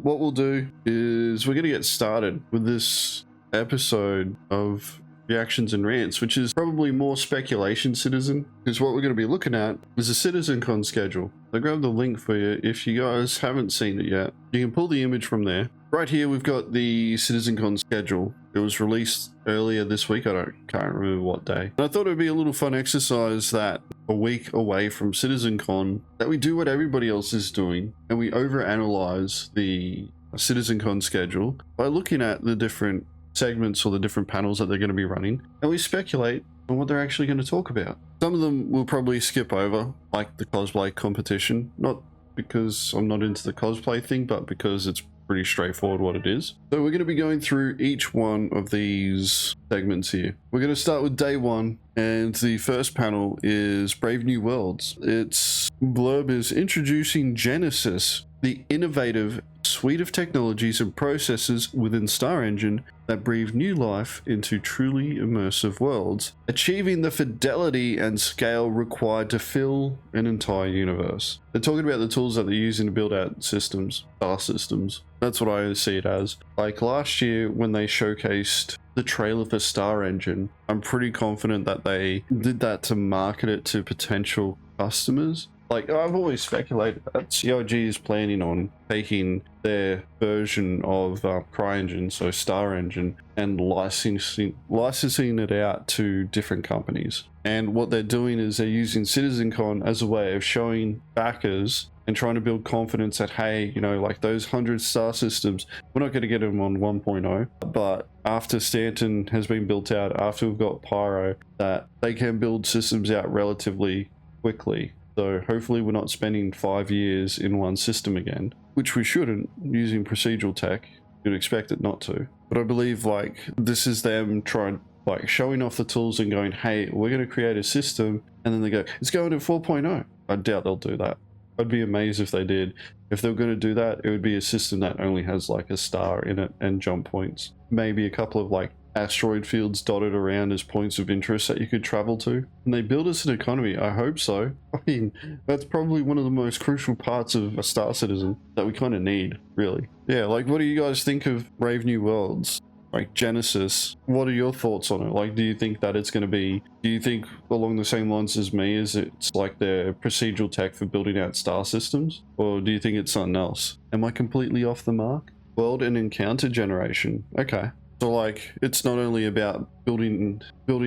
what we'll do is we're going to get started with this episode of Reactions and Rants, which is probably more speculation, Citizen, because what we're going to be looking at is a CitizenCon schedule. I grabbed the link for you. If you guys haven't seen it yet, you can pull the image from there. Right here, we've got the CitizenCon schedule. It was released earlier this week. Can't remember what day. And I thought it would be a little fun exercise that a week away from CitizenCon, that we do what everybody else is doing, and we overanalyze the CitizenCon schedule by looking at the different segments or the different panels that they're going to be running, and we speculate on what they're actually going to talk about. Some of them we'll probably skip over, like the cosplay competition, not because I'm not into the cosplay thing, but because it's pretty straightforward what it is. So we're going to be going through each one of these segments here. We're going to start with day one, and the first panel is Brave New Worlds. Its blurb is introducing Genesis, the innovative suite of technologies and processes within StarEngine that breathe new life into truly immersive worlds, achieving the fidelity and scale required to fill an entire universe. They're talking about the tools that they're using to build out systems, star systems. That's what I see it as. Like last year when they showcased the trailer for StarEngine, I'm pretty confident that they did that to market it to potential customers. Like, I've always speculated that CIG is planning on taking their version of CryEngine, so StarEngine, and licensing it out to different companies. And what they're doing is they're using CitizenCon as a way of showing backers and trying to build confidence that, hey, you know, like those 100 star systems, we're not going to get them on 1.0, but after Stanton has been built out, after we've got Pyro, that they can build systems out relatively quickly. So hopefully we're not spending 5 years in one system again, which we shouldn't using procedural tech. You'd expect it not to. But I believe like this is them trying, like showing off the tools and going, hey, we're going to create a system. And then they go, it's going to 4.0. I doubt they'll do that. I'd be amazed if they did. If they were going to do that, it would be a system that only has like a star in it and jump points. Maybe a couple of like asteroid fields dotted around as points of interest that you could travel to. And they build us an economy. I hope so. I mean, that's probably one of the most crucial parts of a Star Citizen that we kind of need, really. Yeah, like what do you guys think of Brave New Worlds? Like Genesis, what are your thoughts on it? Like, do you think that it's going to be, do you think along the same lines as me, is it's like their procedural tech for building out star systems? Or do you think it's something else? Am I completely off the mark? World and encounter generation. Okay. So like, it's not only about building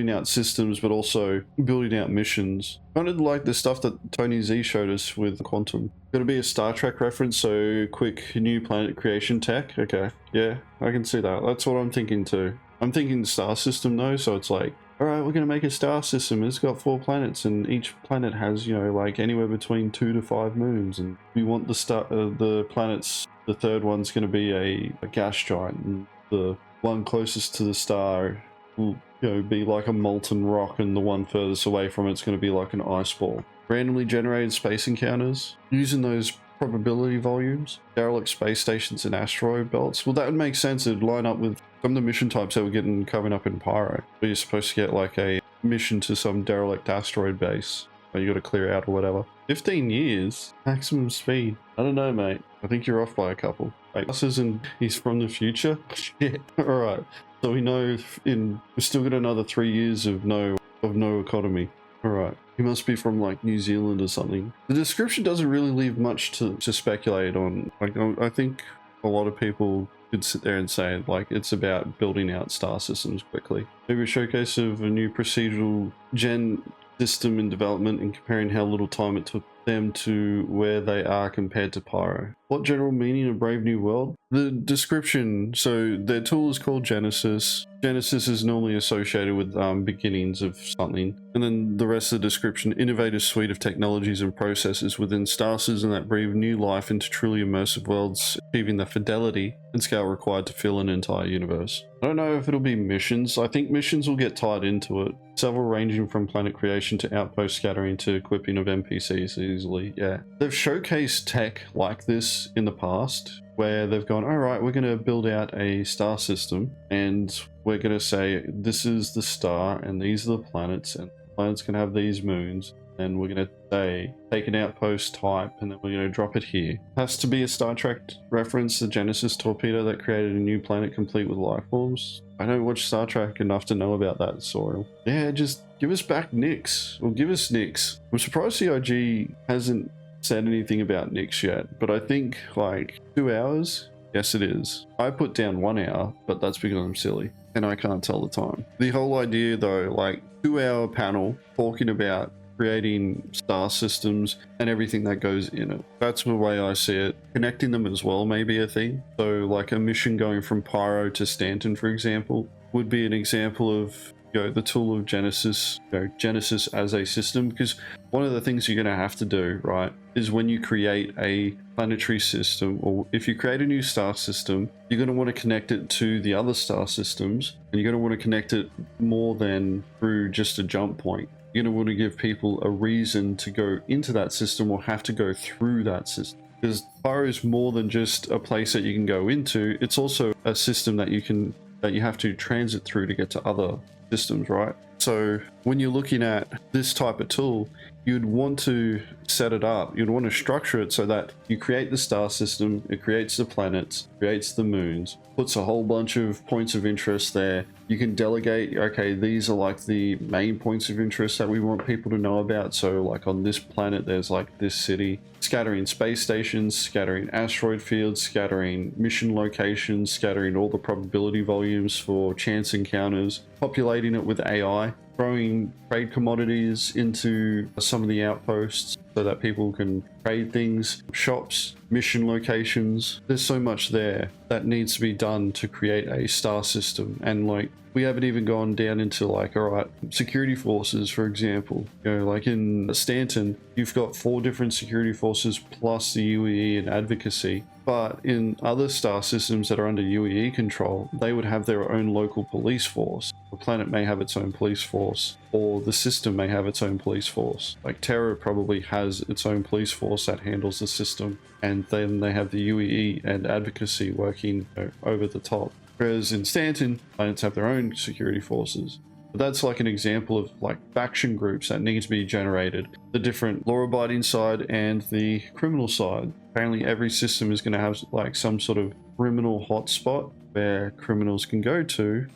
out systems, but also building out missions. Kind of like the stuff that Tony Z showed us with Quantum. Gonna be a Star Trek reference, so quick new planet creation tech. Okay, yeah, I can see that. That's what I'm thinking too. I'm thinking star system though, so it's like, all right, we're gonna make a star system. It's got 4 planets, and each planet has, you know, like anywhere between 2 to 5 moons. And we want the planets. The third one's gonna be a gas giant, and the one closest to the star will, you know, be like a molten rock, and the one furthest away from it's going to be like an ice ball. Randomly generated space encounters using those probability volumes, derelict space stations and asteroid belts. Well, that would make sense. It'd line up with some of the mission types that we're getting coming up in Pyro. Where you're supposed to get like a mission to some derelict asteroid base that you got to clear out or whatever. 15 years maximum speed. I don't know, mate. I think you're off by a couple. Wait, this isn't, he's from the future? Shit. Alright. So we know we've still got another 3 years of no economy. Alright. He must be from like New Zealand or something. The description doesn't really leave much to speculate on. Like, I think a lot of people could sit there and say like it's about building out star systems quickly. Maybe a showcase of a new procedural gen system in development and comparing how little time it took them to where they are compared to Pyro. What general meaning of Brave New World? The description, so their tool is called Genesis. Genesis is normally associated with beginnings of something. And then the rest of the description, innovative suite of technologies and processes within star systems that breathe new life into truly immersive worlds, achieving the fidelity and scale required to fill an entire universe. I don't know if it'll be missions. I think missions will get tied into it. Several ranging from planet creation to outpost scattering to equipping of NPCs easily, yeah. They've showcased tech like this in the past, where they've gone, all right, we're going to build out a star system, and we're going to say, this is the star, and these are the planets, and planets can have these moons. and we're going to say take an outpost type, and then we're going to drop it here. Has to be a Star Trek reference, the Genesis torpedo that created a new planet complete with life forms. I don't watch Star Trek enough to know about that, Sorrel. Yeah, just give us back Nyx, or give us Nyx. I'm surprised CIG hasn't said anything about Nyx yet, but I think like 2 hours. Yes, it is. I put down 1 hour, but that's because I'm silly and I can't tell the time. The whole idea though, like 2-hour panel talking about creating star systems and everything that goes in it. That's the way I see it. Connecting them as well may be a thing. So like a mission going from Pyro to Stanton, for example, would be an example of the tool of Genesis, Genesis as a system, because one of the things you're going to have to do, right, is when you create a planetary system, or if you create a new star system, you're going to want to connect it to the other star systems, and you're going to want to connect it more than through just a jump point. You're going to want to give people a reason to go into that system or have to go through that system. Because Pyro is more than just a place that you can go into, it's also a system that you have to transit through to get to other systems, right? So when you're looking at this type of tool, you'd want to set it up, you'd want to structure it so that you create the star system, it creates the planets, creates the moons, puts a whole bunch of points of interest there. You can delegate, okay, these are like the main points of interest that we want people to know about. So like on this planet, there's like this city, scattering space stations, scattering asteroid fields, scattering mission locations, scattering all the probability volumes for chance encounters, populating it with AI, throwing trade commodities into some of the outposts so that people can trade things, shops, mission locations. There's so much there that needs to be done to create a star system. And like, we haven't even gone down into like, all right, security forces, for example. Like in Stanton, you've got 4 different security forces plus the UEE and advocacy. But in other star systems that are under UEE control, they would have their own local police force. The planet may have its own police force, or the system may have its own police force. Like Terra probably has its own police force that handles the system, and then they have the UEE and advocacy working over the top. Whereas in Stanton, planets have their own security forces. But that's like an example of like faction groups that need to be generated. The different law-abiding side and the criminal side. Apparently every system is going to have like some sort of criminal hotspot where criminals can go to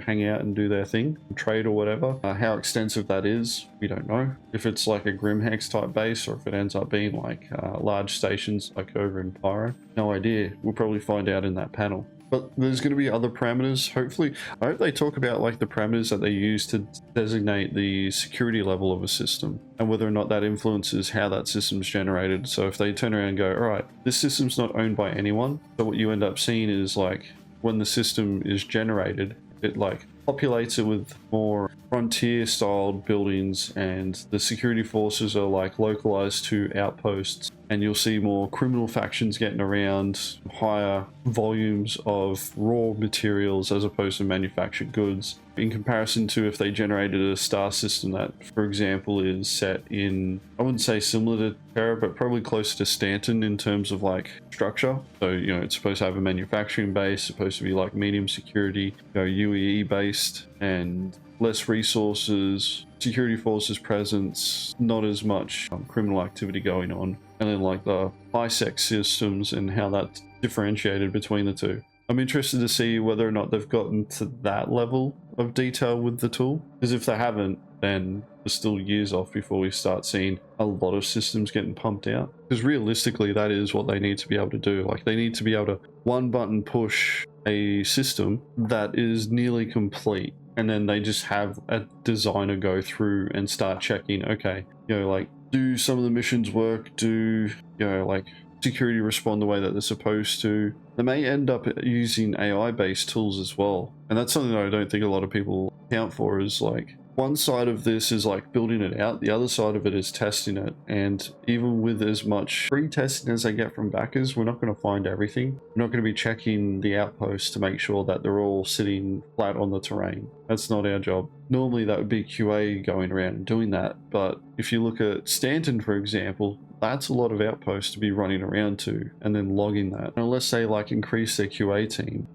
hang out and do their thing, trade or whatever. How extensive that is, we don't know. If it's like a Grimhex type base, or if it ends up being like large stations like over in Pyro, no idea. We'll probably find out in that panel. But there's going to be other parameters. Hopefully, I hope they talk about like the parameters that they use to designate the security level of a system and whether or not that influences how that system's generated. So if they turn around and go, all right, this system's not owned by anyone. So what you end up seeing is like when the system is generated, it like populates it with more frontier styled buildings, and the security forces are like localized to outposts, and you'll see more criminal factions getting around, higher volumes of raw materials as opposed to manufactured goods, in comparison to if they generated a star system that, for example, is set in, I wouldn't say similar to Terra, but probably closer to Stanton in terms of like structure. So it's supposed to have a manufacturing base, supposed to be like medium security, UEE based, and less resources, security forces presence, not as much criminal activity going on, and then like the high-sec systems and how that's differentiated between the two. I'm interested to see whether or not they've gotten to that level of detail with the tool, because if they haven't, then we're still years off before we start seeing a lot of systems getting pumped out. Because realistically, that is what they need to be able to do. Like, they need to be able to one button push a system that is nearly complete, and then they just have a designer go through and start checking, okay, like, do some of the missions work? Do, like, security respond the way that they're supposed to? They may end up using AI-based tools as well. And that's something that I don't think a lot of people account for, is like, one side of this is like building it out, the other side of it is testing it. And even with as much free testing as they get from backers, we're not going to find everything. We're not going to be checking the outposts to make sure that they're all sitting flat on the terrain. That's not our job. Normally that would be QA going around and doing that. But if you look at Stanton, for example, that's a lot of outposts to be running around to and then logging that. Unless they like increase their QA team,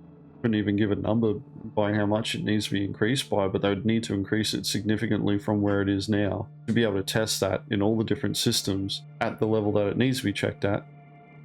couldn't even give a number by how much it needs to be increased by, but they would need to increase it significantly from where it is now to be able to test that in all the different systems at the level that it needs to be checked at.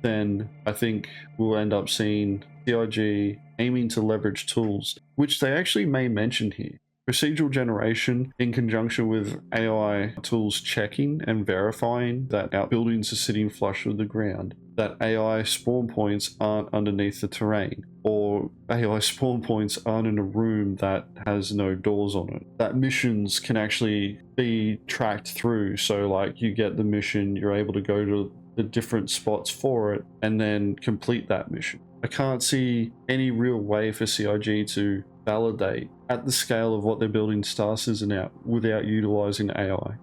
Then I think we'll end up seeing CIG aiming to leverage tools, which they actually may mention here. Procedural generation in conjunction with AI tools checking and verifying that our buildings are sitting flush with the ground, that AI spawn points aren't underneath the terrain, or AI spawn points aren't in a room that has no doors on it, that missions can actually be tracked through. So like you get the mission, you're able to go to the different spots for it and then complete that mission. I can't see any real way for CIG to validate at the scale of what they're building Star Citizen out without utilizing AI.